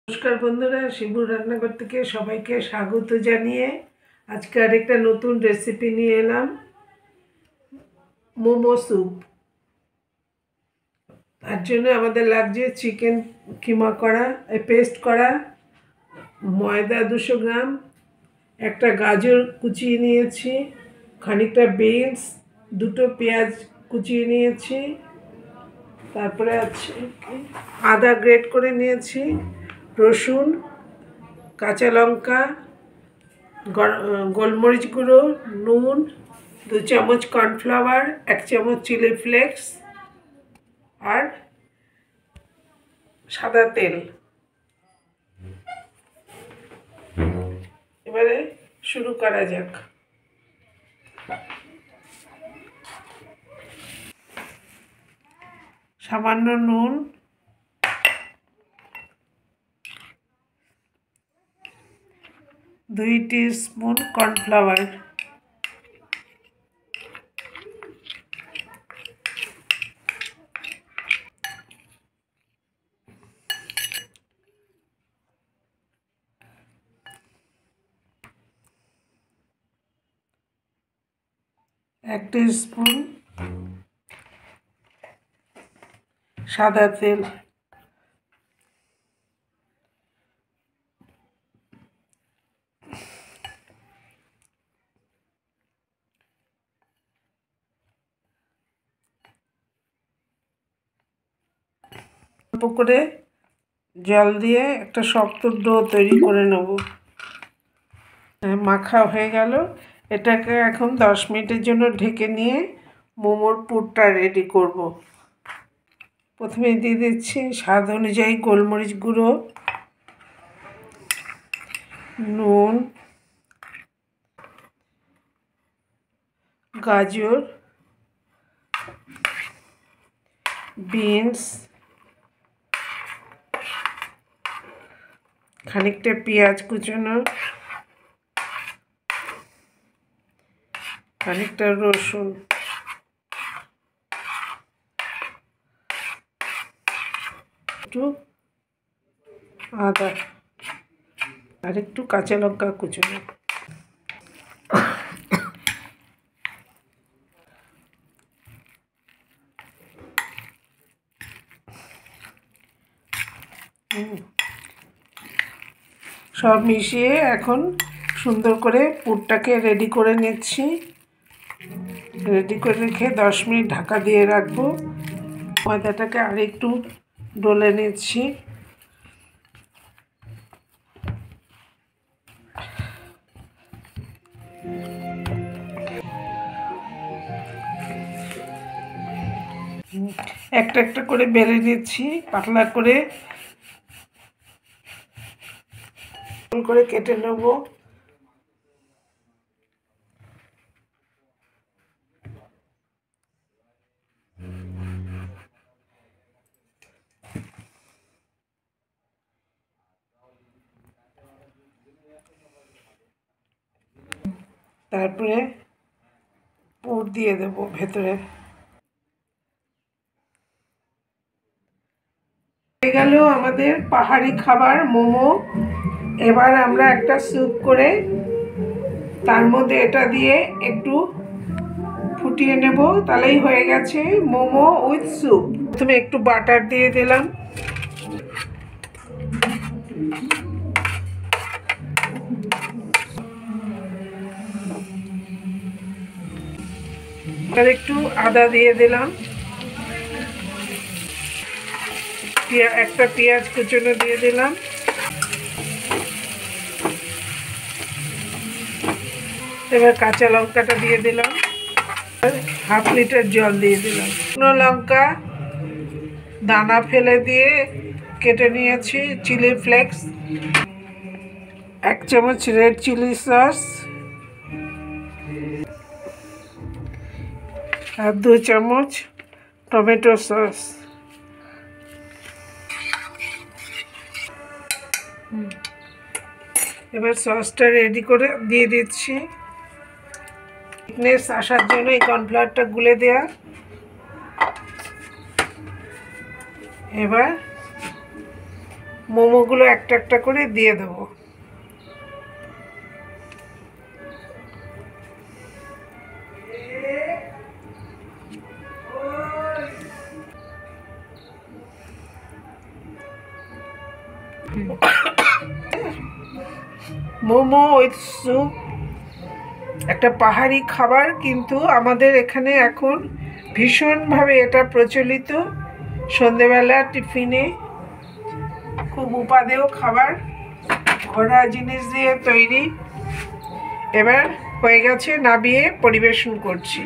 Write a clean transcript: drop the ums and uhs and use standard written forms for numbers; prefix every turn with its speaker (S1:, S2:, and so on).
S1: নমস্কার বন্ধুরা, শিবুর রান্নাঘর থেকে সবাইকে স্বাগত জানিয়ে আজকে আরেকটা নতুন রেসিপি নিয়ে এলাম, মোমো স্যুপ। তার জন্য আমাদের লাগছে চিকেন কিমা করা, পেস্ট করা, ময়দা 200 গ্রাম, একটা গাজর কুচিয়ে নিয়েছি, খানিকটা বিনস, দুটো পেঁয়াজ কুচিয়ে নিয়েছি, তারপরে আছে আদা গ্রেট করে নিয়েছি, রসুন, কাঁচা লঙ্কা, গোলমরিচ গুঁড়ো, নুন, 2 চামচ কর্নফ্লাওয়ার, 1 চামচ চিলি ফ্লেক্স আর সাদা তেল। এবারে শুরু করা যাক। সামান্য নুন, দুই টিস্পুন কর্নফ্লাওয়ার, এক টিস্পুন সাদা তেল, অল্প করে জল দিয়ে একটা শক্ত ডো তৈরি করে নেব। মাখা হয়ে গেল, এটাকে এখন 10 মিনিটের জন্য ঢেকে নিয়ে মোমোর পুরটা রেডি করব। প্রথমে দিয়ে দিচ্ছি স্বাদ অনুযায়ী গোলমরিচ গুঁড়ো, নুন, গাজর, বিনস, খানিকটা পেঁয়াজ কুচানো, খানিকটা রসুন, একটু আদা আর একটু কাঁচা লঙ্কা কুচানো। সব মিশিয়ে এখন সুন্দর করে পুরটাকে রেডি করে নিচ্ছি। রেডি করে রেখে 10 মিনিট ঢাকা দিয়ে রাখবো। ময়দাটাকে আর একটু ডলে নিচ্ছি। একটা একটা করে বেলে নিচ্ছি, পাতলা করে কেটে নেব। তারপরে পুর দিয়ে দেব ভেতরে। হয়ে গেল আমাদের পাহাড়ি খাবার মোমো। এবার আমরা একটা স্যুপ করে তার মধ্যে এটা দিয়ে একটু ফুটিয়ে নেব, তাহলেই হয়ে গেছে মোমো উইথ স্যুপ। প্রথমে একটু বাটার দিয়ে দিলাম, আর একটু আদা দিয়ে দিলাম, একটা পেঁয়াজ কুচনো দিয়ে দিলাম, এবার কাঁচা লঙ্কাটা দিয়ে দিলাম, হাফ লিটার জল দিয়ে দিলাম। শুকনো লঙ্কা দানা ফেলে দিয়ে কেটে নিয়েছি, চিলি ফ্লেক্স, 1 চামচ রেড চিলি সস আর 2 চামচ টমেটো সস। এবার সসটা রেডি করে দিয়ে দিচ্ছি। থিকনেস আসার জন্য এই কর্নফ্লাওয়ারটা গুলে দেয়া। এবার মোমোগুলো একটা একটা করে দিয়ে দেবো। মোমো উইথ স্যুপ একটা পাহাড়ি খাবার, কিন্তু আমাদের এখানে এখন ভীষণভাবে এটা প্রচলিত। সন্ধেবেলা টিফিনে খুব উপাদেয় খাবার, ঘোড়া জিনিস দিয়ে তৈরি। এবার হয়ে গেছে, নামিয়ে পরিবেশন করছি।